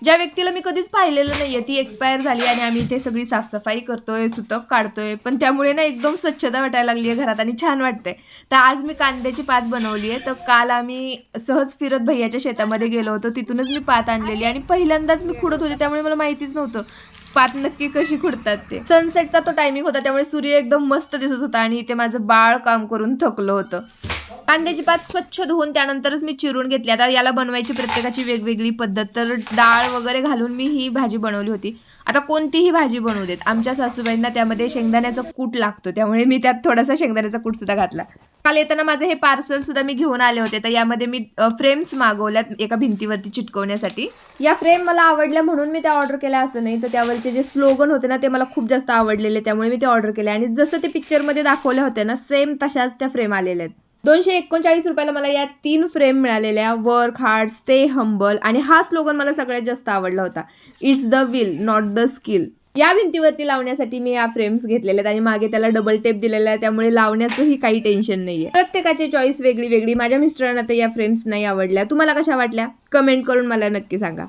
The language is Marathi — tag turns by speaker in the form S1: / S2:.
S1: ज्या व्यक्तीला मी कधीच पाहिलेलं नाहीये ती एक्सपायर झाली आणि आम्ही इथे सगळी साफसफाई करतोय, सुतक काढतोय, पण त्यामुळे ना एकदम स्वच्छता वाटायला लागली आहे घरात आणि छान वाटतंय. तर आज मी कांद्याची पात बनवली आहे. तर काल आम्ही सहज फिरत भैयाच्या शेतामध्ये गेलो होतो, तिथूनच मी पात आणलेली आणि पहिल्यांदाच मी खुडत होते, त्यामुळे मला माहितीच नव्हतं पात नक्की कशी खुडतात ते. सनसेटचा तो टायमिंग होता, त्यामुळे सूर्य एकदम मस्त दिसत होता आणि इथे माझं बाळ काम करून थकलं होतं. कांद्याची पात स्वच्छ धुवून त्यानंतरच मी चिरून घेतली. आता याला बनवायची प्रत्येकाची वेगवेगळी पद्धत. तर डाळ वगैरे घालून मी ही भाजी बनवली होती. आता कोणतीही भाजी बनवू देत, आमच्या सासूबाईंना त्यामध्ये शेंगदाण्याचा कूट लागतो, त्यामुळे मी त्यात थोडासा शेंगदाण्याचा कूट सुद्धा घातला. काल येताना माझं हे पार्सल सुद्धा मी घेऊन आले होते. तर यामध्ये मी फ्रेम्स मागवल्यात एका भिंतीवरती चिटकवण्यासाठी. या फ्रेम मला आवडल्या म्हणून मी त्या ऑर्डर केल्या असं नाही, तर त्यावरचे जे स्लोगन होते ना ते मला खूप जास्त आवडलेले, त्यामुळे मी ते ऑर्डर केले आणि जसं ते पिक्चरमध्ये दाखवले होते ना सेम तशाच त्या फ्रेम आलेल्या आहेत. 239 रुपयाला मला या 3 फ्रेम मिळालेल्या. वर्क हार्ड, स्टे हंबल आणि हा स्लोगन मला सगळ्यात जास्त आवडला होता. It's the will not the skill. या भिंतीवरती लावण्यासाठी मी या फ्रेम्स घेतलेल्या आहेत आणि मागे त्याला डबल टेप दिलेला आहे, त्यामुळे लावण्याचंही काही टेन्शन नाहीये. प्रत्येकाची चॉईस वेगळी वेगळी. माझ्या मिस्टरांना तर या फ्रेम्स नाही आवडल्या. तुम्हाला कशा वाटल्या? कमेंट करून मला नक्की सांगा.